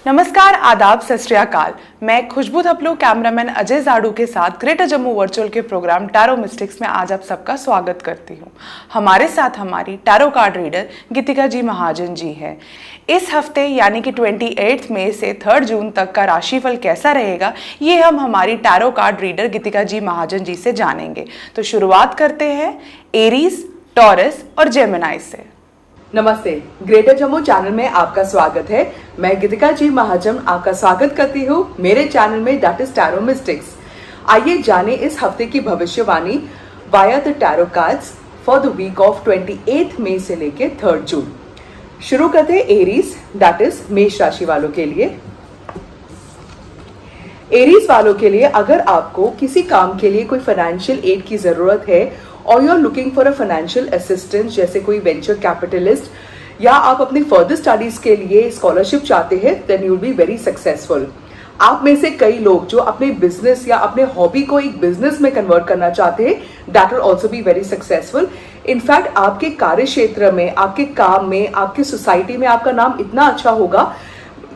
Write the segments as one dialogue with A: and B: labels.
A: नमस्कार, आदाब, सत श्री अकाल। मैं खुशबू थपलू कैमरामैन अजय जाड़ू के साथ ग्रेटर जम्मू वर्चुअल के प्रोग्राम टैरो मिस्टिक्स में आज आप सबका स्वागत करती हूँ। हमारे साथ हमारी टैरो कार्ड रीडर गीतिका जी महाजन जी हैं। इस हफ्ते यानी कि 28 मई से 3 जून तक का राशिफल कैसा रहेगा ये हम हमारी टैरो कार्ड रीडर गीतिका जी महाजन जी से जानेंगे। तो शुरुआत करते हैं एरीज, टॉरस और जेमिनी से।
B: नमस्ते, ग्रेटर जम्मू चैनल में आपका स्वागत है। मैं गीतिका जी महाजन आपका स्वागत करती हूँ मेरे चैनल में दैट इज टैरो मिस्टिक्स। आइए जाने इस हफ्ते की भविष्यवाणी via the tarot cards for the week of 28 मई से लेके 3 जून। शुरू करते हैं एरीज दैट इज मेष राशि वालों के लिए। एरीज वालों के लिए अगर आपको किसी काम के लिए कोई फाइनेंशियल एड की जरूरत है और you are looking for a financial assistance, जैसे कोई वेंचर कैपिटलिस्ट या आप अपनी फर्दर स्टडीज के लिए स्कॉलरशिप चाहते हैं, then you will be very successful. आप में से कई लोग जो अपने बिजनेस या अपने हॉबी को एक बिजनेस में कन्वर्ट करना चाहते हैं, that will also be very successful. In fact आपके कार्य क्षेत्र में, आपके काम में, आपकी सोसाइटी में आपका नाम इतना अच्छा होगा,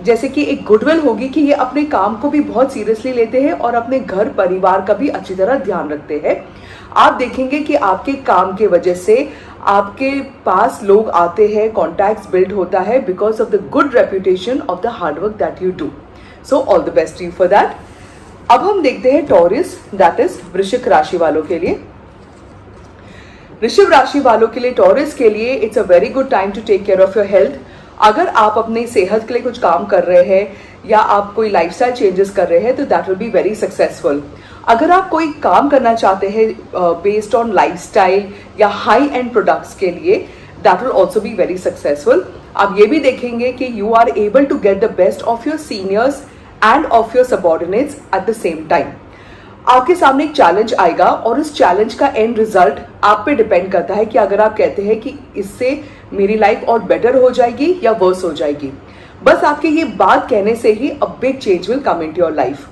B: जैसे कि एक गुडविल होगी कि ये अपने काम को भी बहुत सीरियसली लेते हैं और अपने घर परिवार का भी अच्छी तरह ध्यान रखते हैं। आप देखेंगे कि आपके काम के वजह से आपके पास लोग आते हैं, कॉन्टैक्ट्स बिल्ड होता है because of the good reputation of the hard work that you do. So all the best you for that. अब हम देखते हैं टॉरस दैट इज वृश्चिक राशि वालों के लिए। वृश्चिक राशि वालों के लिए, टॉरस के लिए it's a very good time to take care of your health. अगर आप अपनी सेहत के लिए कुछ काम कर रहे हैं या आप कोई लाइफस्टाइल चेंजेस कर रहे हैं तो that will be very successful. अगर आप कोई काम करना चाहते हैं बेस्ड ऑन लाइफस्टाइल या हाई एंड प्रोडक्ट्स के लिए, that will also be very successful. आप ये भी देखेंगे कि you are able to get the best of your seniors and of your subordinates at the same time. आपके सामने एक चैलेंज आएगा और उस चैलेंज का एंड रिजल्ट आप पे डिपेंड करता है कि अगर आप कहते हैं कि इससे मेरी लाइफ और बेटर हो जाएगी या वर्स हो जाएगी। बस आपके ये बात कहने से ही a big change will come in to your life.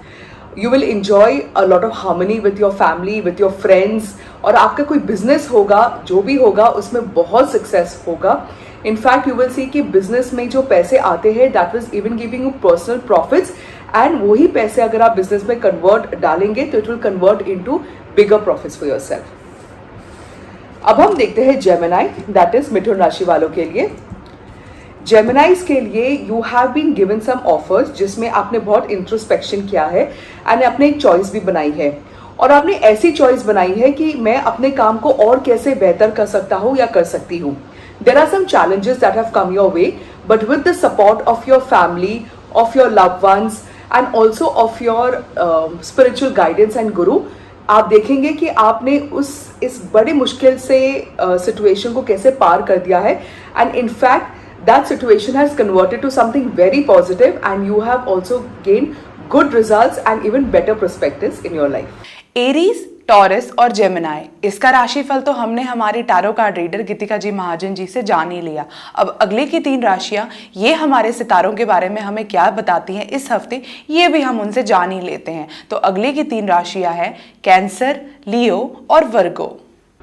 B: You will enjoy a lot of harmony with your family, with your friends, और आपका कोई बिजनेस होगा, जो भी होगा उसमें बहुत सक्सेस होगा। इनफैक्ट यू विल सी कि बिजनेस में जो पैसे आते हैं that was even giving you personal profits, and वही पैसे अगर आप बिजनेस में कन्वर्ट डालेंगे तो it will convert into bigger profits for yourself. अब हम देखते हैं जेमिनी दैट इज मिथुन राशि वालों के लिए। जेमिनाइज के लिए you have been given some offers जिसमें आपने बहुत इंट्रोस्पेक्शन किया है एंड आपने एक चॉइस भी बनाई है, और आपने ऐसी चॉइस बनाई है कि मैं अपने काम को और कैसे बेहतर कर सकता हूँ या कर सकती हूँ। There are some challenges that have come your way, but with the support of your family, of your loved ones and also of your spiritual guidance and guru, आप देखेंगे कि आपने इस बड़े मुश्किल से सिचुएशन को कैसे पार कर दिया है, and in fact that situation has converted to something very positive and you have also gained good results and even better perspectives in your life.
A: Aries, taurus और जेमिनी, इसका राशिफल तो हमने हमारी टैरो कार्ड रीडर गीतिका जी महाजन जी से जान ही लिया। अब अगले की 3 राशियां ये हमारे सितारों के बारे में हमें क्या बताती हैं इस हफ्ते, ये भी हम उनसे जान ही लेते हैं। तो अगले की 3 राशियां हैं कैंसर, लियो और वर्गो।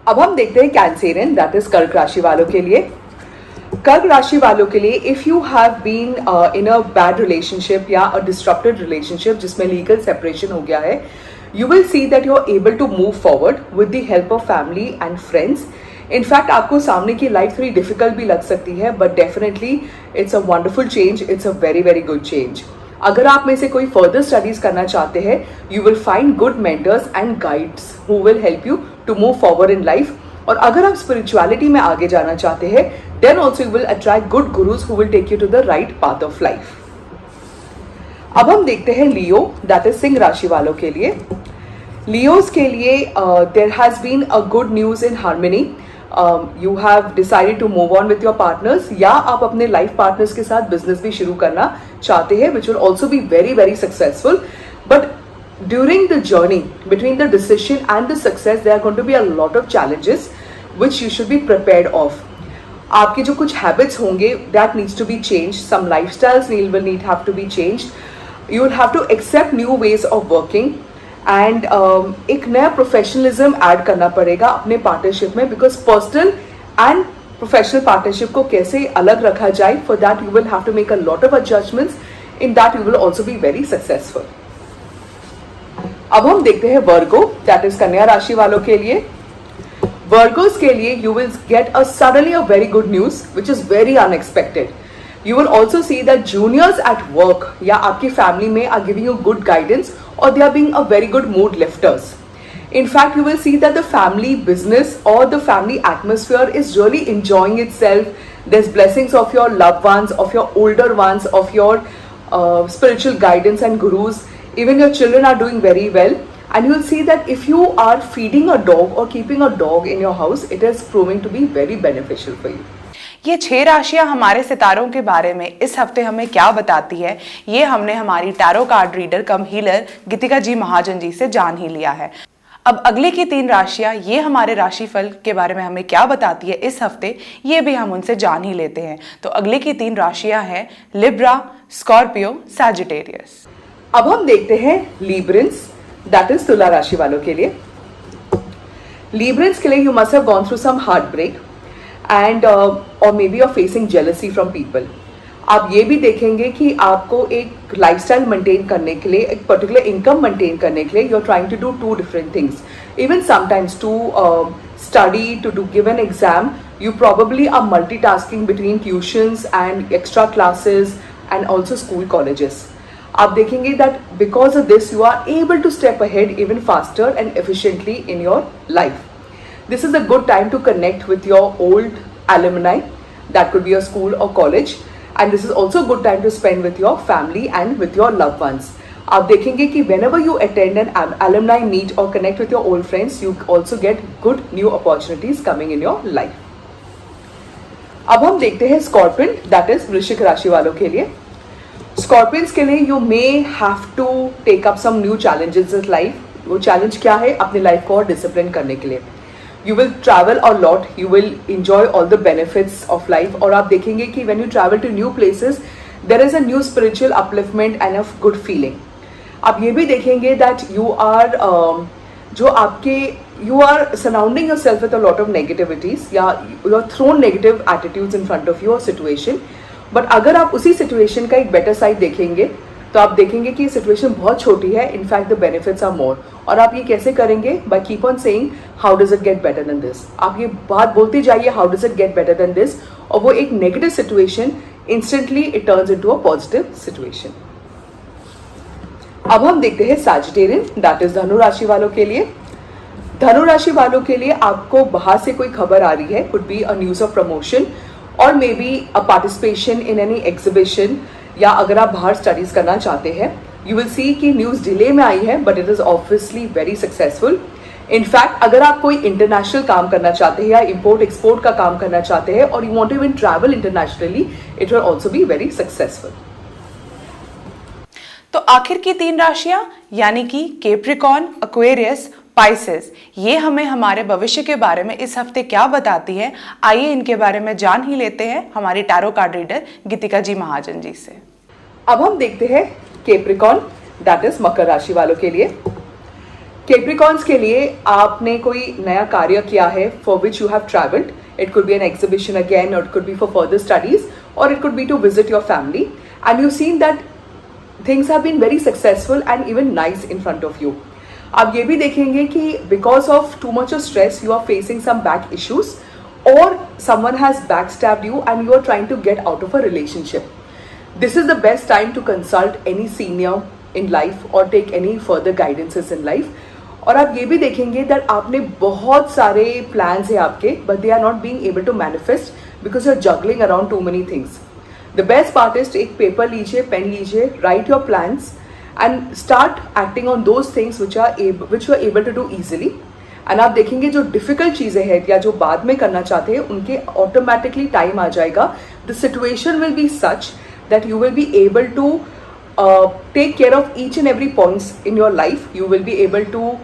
B: अब हम देखते हैं कैंसेरियन दैट इज कर्क राशि वालों के लिए। कर्क राशि वालों के लिए if you have been in a bad relationship या अ डिस्ट्रप्टेड रिलेशनशिप जिसमें लीगल सेपरेशन हो गया है, you will see that you are able to move forward with the help of family and friends. In fact आपको सामने की life थोड़ी difficult भी लग सकती है, but definitely it's a wonderful change, it's a very very good change. अगर आप में से कोई फर्दर स्टडीज करना चाहते हैं, you will find good mentors and guides who will help you to move forward in life. और अगर आप स्पिरिचुअलिटी में आगे जाना चाहते हैं, then also you will attract good gurus who will take you to the right path of life. अब हम देखते हैं लियो दैट इज सिंह राशि वालों के लिए। लियोज के लिए there has been a good news in harmony. You have decided to move on with your partners, या आप अपने लाइफ पार्टनर्स के साथ बिजनेस भी शुरू करना चाहते हैं, which will also be very very successful. But during the journey between the decision and the success there are going to be a lot of challenges which you should be prepared of. आपके जो कुछ habits होंगे that needs to be changed, some lifestyles will need have to be changed. You will have to accept new ways of working and एक नया professionalism add करना पड़ेगा अपने partnership में, because personal and professional partnership को कैसे अलग रखा जाए, for that you will have to make a lot of adjustments In that you will also be very successful. अब हम देखते हैं वर्गो, दैट इज कन्या राशि वालों के लिए. वर्गोस के लिए you will get a suddenly a very good news which is very unexpected. You will also see that juniors at work या आपकी फैमिली में are giving you good guidance or they are being a very good mood lifters. In fact, you will see that the family business or the family atmosphere is really enjoying itself. There's blessings of your loved ones, of your older ones, of your spiritual guidance and gurus. Even your children are doing very well. And you will see that if you are feeding a dog or keeping a dog in your house, it is proving to be very beneficial for you.
A: ये 6 राशियां हमारे सितारों के बारे में इस हफ्ते हमें क्या बताती है, ये हमने हमारी tarot card reader cum healer Geetika ji Mahajan ji से जान ही लिया है. अब अगले की 3 राशियां ये हमारे राशिफल के बारे में हमें क्या बताती है इस हफ्ते, ये भी हम उनसे जान ही लेते हैं. तो अगले की 3 राशियां हैं लिब्रा, स्कॉर्पियो, सैजिटेरियस.
B: अब हम देखते हैं लीब्रेंस, दैट इज तुला राशि वालों के लिए. लीब्रेंस के लिए you must have gone through some heart break and और may be you are facing jealousy from people. आप ये भी देखेंगे कि आपको एक लाइफस्टाइल मेंटेन करने के लिए, एक पर्टिकुलर इनकम मेंटेन करने के लिए you are trying to do 2 different things. Even sometimes to study, to give an exam, you probably are multitasking between tuitions and extra classes and also school colleges. आप देखेंगे that because of this you are able to step ahead even faster and efficiently in your life. This is a good time to connect with your old alumni, that could be your school or college, and this is also a good time to spend with your family and with your loved ones. आप देखेंगे कि whenever you attend an alumni meet or connect with your old friends, you also get good new opportunities coming in your life. अब हम देखते हैं scorpion, that is वृश्चिक राशि वालों के लिए. स्कॉर्पियंस के लिए you may have to take up some new challenges in life. वो चैलेंज क्या है? अपनी लाइफ को और डिसिप्लिन करने के लिए. You will travel a lot, you will enjoy all the benefits of life. और आप देखेंगे कि when you travel to new places there is a new spiritual upliftment and a good feeling. आप ये भी देखेंगे दैट यू आर जो आपके you are surrounding yourself with a lot of negativities, या you are thrown negative attitudes in front of your situation. But अगर आप उसी situation का एक better side देखेंगे तो आप देखेंगे कि ये situation बहुत छोटी है. In fact the benefits are more. और आप ये कैसे करेंगे? By keep on saying how does it get better than this. आप ये बात बोलते जाइए how does it get better than this, और वो एक negative situation instantly it turns into a positive situation. अब हम देखते हैं Sagittarian, that is धनु राशि वालों के लिए. धनु राशि वालों के लिए आपको बाहर से कोई खबर आ रही है, could be a news of promotion और may be a participation in any exhibition, या अगर आप बाहर स्टडीज करना चाहते हैं यू विल सी कि न्यूज डिले में आई है but it is obviously very successful. In fact अगर आप कोई इंटरनेशनल काम करना चाहते हैं या इम्पोर्ट एक्सपोर्ट का काम करना चाहते हैं और you want to even travel internationally, it will also be very successful.
A: तो आखिर की 3 राशियां यानी कि कैप्रिकॉर्न, एक्वेरियस, पाइसेस, ये हमें हमारे भविष्य के बारे में इस हफ्ते क्या बताती है, आइए इनके बारे में जान ही लेते हैं हमारी टैरो कार्ड रीडर गीतिका जी महाजन जी से.
B: अब हम देखते हैं कैप्रिकॉर्न, दैट इज मकर राशि वालों के लिए. कैप्रिकॉर्न्स के लिए आपने कोई नया कार्य किया है for which you have travelled. It could be an exhibition again, और it could be for further studies, और it could be to visit your family, and you seen that things have been very successful and even nice in front of you. आप ये भी देखेंगे कि because of too much of stress you are facing some back issues or someone has backstabbed you and you are trying to get out of a relationship. This is the best time to consult any senior in life or take any further guidances in life. और आप ये भी देखेंगे that आपने बहुत सारे plans है आपके but they are not being able to manifest because you are juggling around too many things. The best part is एक पेपर लीजिए, पेन लीजिए, write your plans and start acting on those things which you are able to do easily. And आप देखेंगे जो difficult चीज़ें हैं या जो बाद में करना चाहते हैं उनके automatically time आ जाएगा. The situation will be such that you will be able to take care of each and every points in your life. You will be able to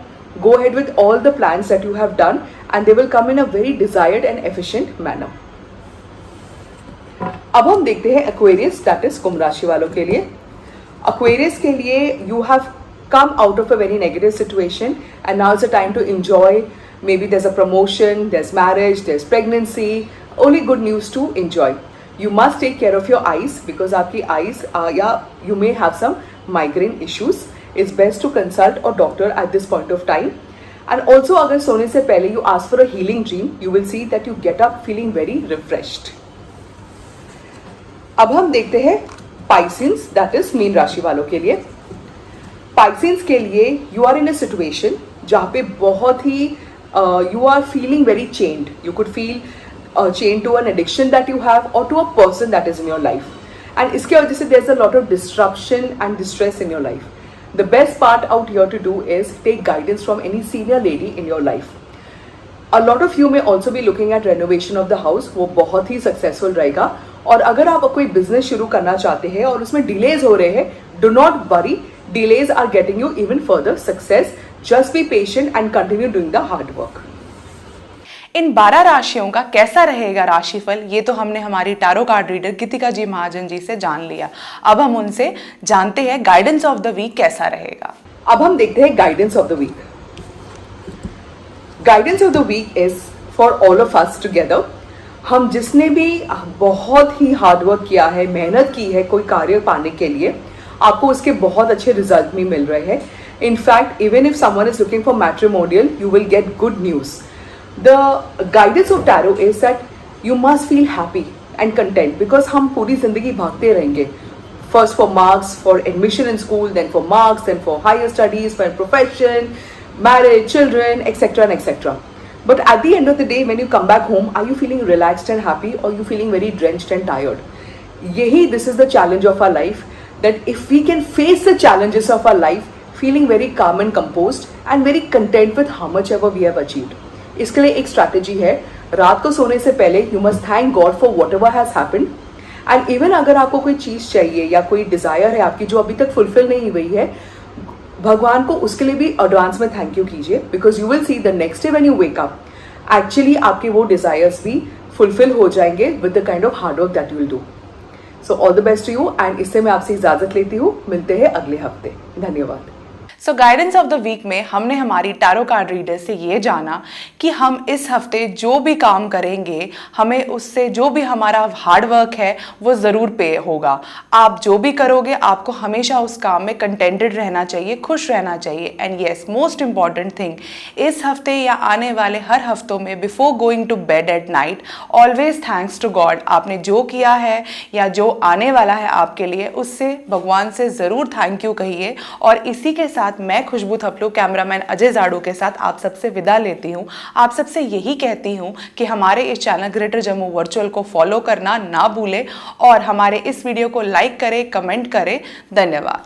B: go ahead with all the plans that you have done and they will come in a very desired and efficient manner. अब हम देखते हैं Aquarius, that is कुंभ राशि वालों के लिए. Aquarius के लिए you have come out of a very negative situation and now is a time to enjoy. Maybe there is a promotion, there is marriage, there is pregnancy, only good news to enjoy. You must take care of your eyes because आपकी eyes या you may have some migraine issues. It's best to consult a doctor at this point of time. And also अगर सोने से पहले you ask for a healing dream, you will see that you get up feeling very refreshed. अब हम देखते हैं Pisces, that is mean राशि वालों के लिए. Pisces के लिए you are in a situation जहाँ पे बहुत ही you are feeling very chained. You could feel chained to an addiction that you have or to a person that is in your life. And इसके वजह से there's a lot of disruption and distress in your life. The best part out here to do is take guidance from any senior lady in your life. A lot of you may also be looking at renovation of the house. वो बहुत ही successful रहेगा. और अगर आप कोई business शुरू करना चाहते हैं और उसमें delays हो रहे हैं, do not worry. Delays are getting you even further success. Just be patient and continue doing the hard work.
A: इन 12 राशियों का कैसा रहेगा राशिफल, ये तो हमने हमारी टैरो कार्ड रीडर गीतिका जी महाजन जी से जान लिया. अब हम उनसे जानते हैं गाइडेंस ऑफ द वीक कैसा रहेगा.
B: अब हम देखते हैं guidance of the week. Guidance of the week is for all of us together. हम जिसने भी बहुत ही हार्डवर्क किया है, मेहनत की है कोई कार्य पाने के लिए, आपको उसके बहुत अच्छे रिजल्ट भी मिल रहे हैं. In fact even if someone is looking for matrimonial, you will get good news. The guidance of tarot is that you must feel happy and content because हम पूरी जिंदगी भागते रहेंगे. First for marks, for admission in school, then for marks, then for higher studies, for profession, marriage, children, etc. and etc. But at the end of the day, when you come back home, are you feeling relaxed and happy, or you feeling very drenched and tired? This is the challenge of our life. That if we can face the challenges of our life, feeling very calm and composed and very content with how much ever we have achieved. इसके लिए एक strategy है, रात को सोने से पहले you must thank God for what ever has happened. And even अगर आपको कोई चीज़ चाहिए या कोई डिज़ायर है आपकी जो अभी तक फुलफिल नहीं हुई है, भगवान को उसके लिए भी एडवांस में थैंक यू कीजिए. Because you will see the next day when you wake up, actually आपके वो डिज़ायर्स भी फुलफिल हो जाएंगे with the kind of hard work that you will do. So all the best to you. And इससे मैं आपसे इजाज़त लेती हूँ. मिलते हैं अगले हफ्ते. धन्यवाद.
A: सो गाइडेंस ऑफ द वीक में हमने हमारी टैरो कार्ड रीडर से ये जाना कि हम इस हफ्ते जो भी काम करेंगे, हमें उससे जो भी हमारा हार्ड वर्क है वो ज़रूर पे होगा. आप जो भी करोगे आपको हमेशा उस काम में कंटेंटेड रहना चाहिए, खुश रहना चाहिए. And yes, most important thing, इस हफ्ते या आने वाले हर हफ्तों में before going to bed at night, always thanks to God. आपने जो किया है या जो आने वाला है आपके लिए, उससे भगवान से ज़रूर थैंक यू कहिए. और इसी के साथ मैं खुशबू थपलू, कैमरामैन अजय जाड़ू के साथ आप सबसे विदा लेती हूँ. आप सबसे यही कहती हूँ कि हमारे इस चैनल ग्रेटर जम्मू वर्चुअल को फॉलो करना ना भूलें और हमारे इस वीडियो को लाइक करें, कमेंट करें. धन्यवाद.